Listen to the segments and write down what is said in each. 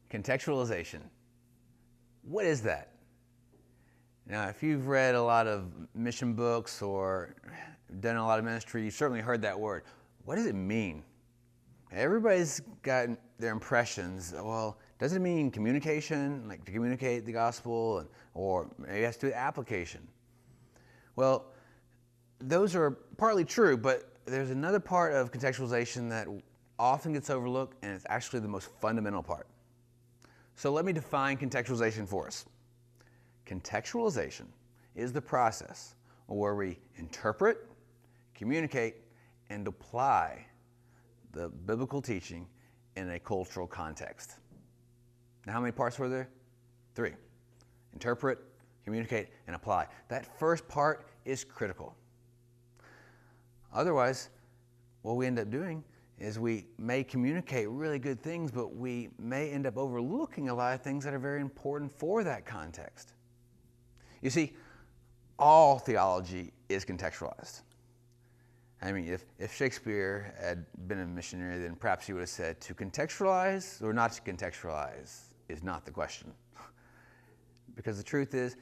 Contextualization. What is that? Now, if you've read a lot of mission books or done a lot of ministry, you've certainly heard that word. What does it mean? Everybody's got their impressions. Well, does it mean communication, like to communicate the gospel, or maybe it has to do with application? Well, those are partly true, but there's another part of contextualization that often gets overlooked, and it's actually the most fundamental part. So let me define contextualization for us. Contextualization is the process where we interpret, communicate, and apply the biblical teaching in a cultural context. Now, how many parts were there? 3. Interpret, communicate, and apply. That first part is critical. Otherwise, what we end up doing is we may communicate really good things, but we may end up overlooking a lot of things that are very important for that context. You see, all theology is contextualized. I mean, if Shakespeare had been a missionary, then perhaps he would have said, to contextualize or not to contextualize is not the question. Because the truth is,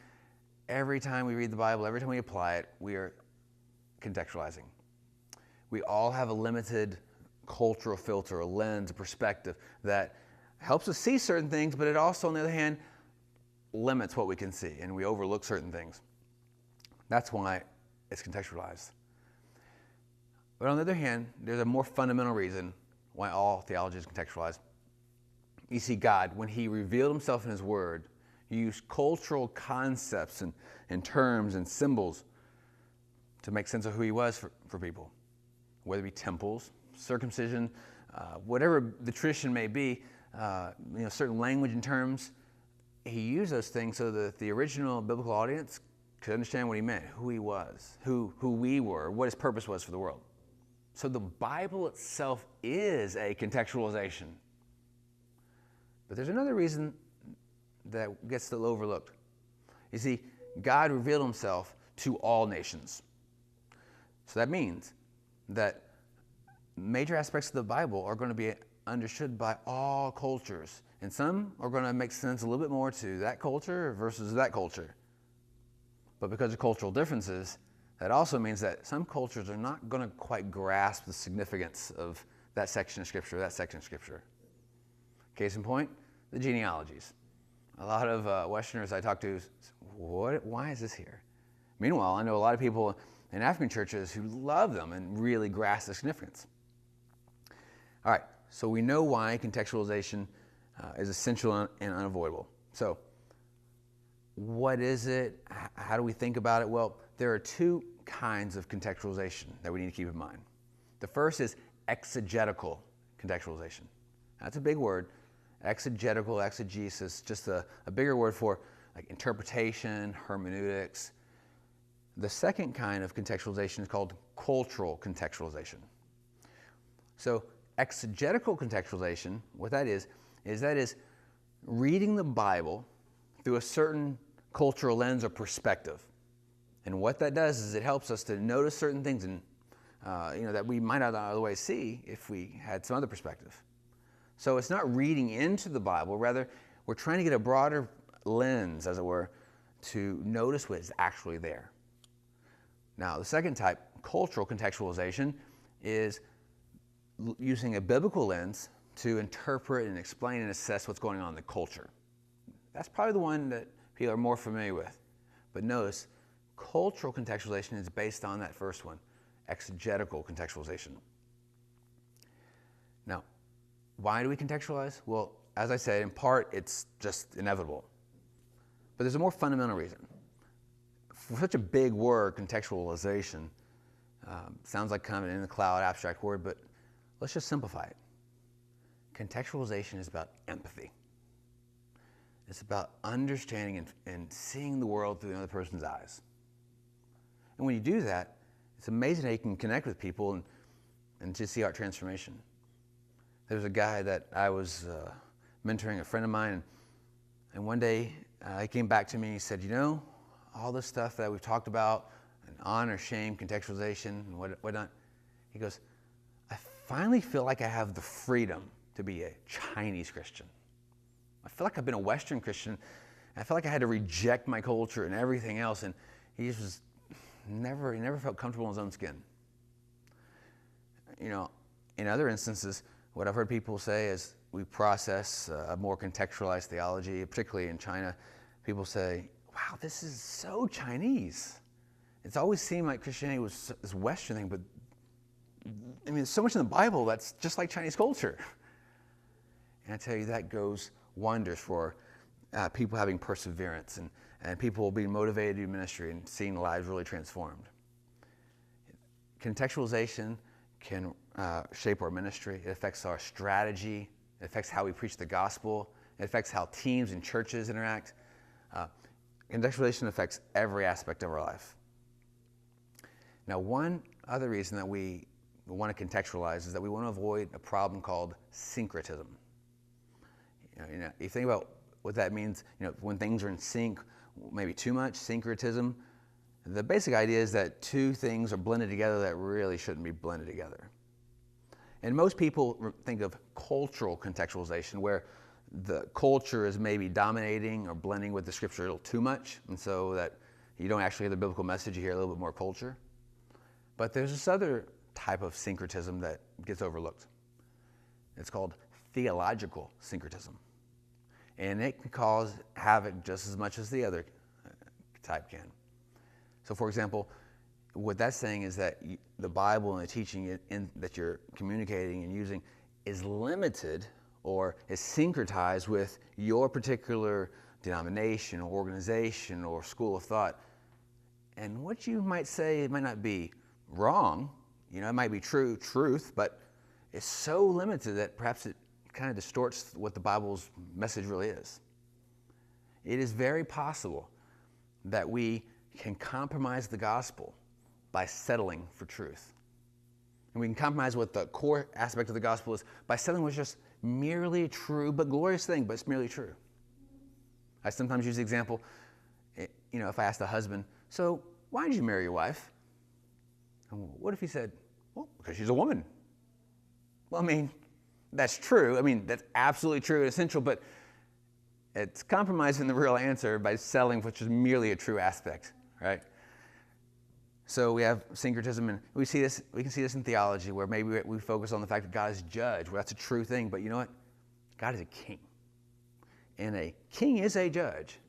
every time we read the Bible, every time we apply it, we are contextualizing. We all have a limited cultural filter, a lens, a perspective that helps us see certain things, but it also, on the other hand, limits what we can see, and we overlook certain things. That's why it's contextualized. But on the other hand, there's a more fundamental reason why all theology is contextualized. You see, God, when he revealed himself in his word, he used cultural concepts and terms and symbols to make sense of who he was for people, whether it be temples, circumcision, whatever the tradition may be, certain language and terms. He used those things so that the original biblical audience could understand what he meant, who he was, who we were, what his purpose was for the world. So the Bible itself is a contextualization. But there's another reason that gets a little overlooked. You see, God revealed himself to all nations. So that means that major aspects of the Bible are going to be understood by all cultures. And some are going to make sense a little bit more to that culture versus that culture. But because of cultural differences, that also means that some cultures are not going to quite grasp the significance of that section of Scripture, that section of Scripture. Case in point, the genealogies. A lot of Westerners I talk to, why is this here? Meanwhile, I know a lot of people in African churches who love them and really grasp the significance. All right, so we know why contextualization is essential and unavoidable. So what is it? How do we think about it? Well, there are 2 kinds of contextualization that we need to keep in mind. The first is exegetical contextualization. That's a big word. Exegetical, exegesis, just a bigger word for like interpretation, hermeneutics. The second kind of contextualization is called cultural contextualization. So exegetical contextualization, what that is reading the Bible through a certain cultural lens or perspective. And what that does is it helps us to notice certain things and that we might not otherwise see if we had some other perspective. So it's not reading into the Bible, rather we're trying to get a broader lens, as it were, to notice what is actually there. Now, the second type, cultural contextualization, is using a biblical lens to interpret and explain and assess what's going on in the culture. That's probably the one that people are more familiar with. But notice, cultural contextualization is based on that first one, exegetical contextualization. Now, why do we contextualize? Well, as I said, in part, it's just inevitable. But there's a more fundamental reason. For such a big word, contextualization, sounds like kind of an in-the-cloud abstract word, but let's just simplify it. Contextualization is about empathy. It's about understanding and seeing the world through another person's eyes. And when you do that, it's amazing how you can connect with people and just see art transformation. There was a guy that I was mentoring, a friend of mine, and one day he came back to me and he said, all this stuff that we've talked about, and honor, shame, contextualization, and whatnot, he goes, I finally feel like I have the freedom to be a Chinese Christian. I feel like I've been a Western Christian. I felt like I had to reject my culture and everything else, and he never felt comfortable in his own skin. You know, in other instances, what I've heard people say is we process a more contextualized theology, particularly in China. People say, wow, this is so Chinese. It's always seemed like Christianity was this Western thing, but I mean, there's so much in the Bible that's just like Chinese culture. And I tell you, that goes wonders for people having perseverance and people being motivated to do ministry and seeing lives really transformed. Contextualization can shape our ministry. It affects our strategy. It affects how we preach the gospel. It affects how teams and churches interact. Contextualization affects every aspect of our life. Now, one other reason that we want to contextualize is that we want to avoid a problem called syncretism. You think about what that means, when things are in sync, maybe too much, syncretism. The basic idea is that two things are blended together that really shouldn't be blended together. And most people think of cultural contextualization, where the culture is maybe dominating or blending with the scripture a little too much, and so that you don't actually hear the biblical message, you hear a little bit more culture. But there's this other type of syncretism that gets overlooked. It's called theological syncretism. And it can cause havoc just as much as the other type can. So for example, what that's saying is that the Bible and the teaching that you're communicating and using is limited or is syncretized with your particular denomination or organization or school of thought. And what you might say, it might not be wrong, it might be truth, but it's so limited that perhaps it kind of distorts what the Bible's message really is. It is very possible that we can compromise the gospel by settling for truth. And we can compromise what the core aspect of the gospel is by settling with just merely true, but glorious thing, but it's merely true. I sometimes use the example, if I asked a husband, so why did you marry your wife? And what if he said, well, because she's a woman? Well, that's true. That's absolutely true and essential, but it's compromising the real answer by settling for just merely a true aspect, right? So we have syncretism, and we can see this in theology, where maybe we focus on the fact that God is judge. Well, that's a true thing, but you know what? God is a king. And a king is a judge,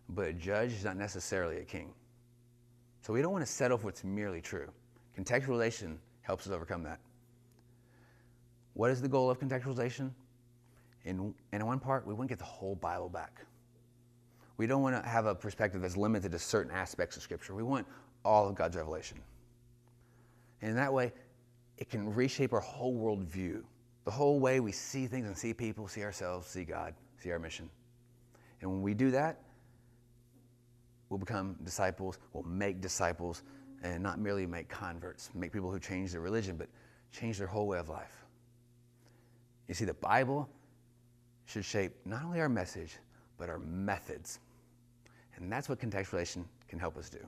but a judge is not necessarily a king. So we don't want to settle for what's merely true. Contextualization helps us overcome that. What is the goal of contextualization? In one part, we want to get the whole Bible back. We don't want to have a perspective that's limited to certain aspects of Scripture. We want all of God's revelation. And in that way, it can reshape our whole worldview, the whole way we see things and see people, see ourselves, see God, see our mission. And when we do that, we'll become disciples, we'll make disciples, and not merely make converts, make people who change their religion, but change their whole way of life. You see, the Bible should shape not only our message, but our methods. And that's what contextualization can help us do.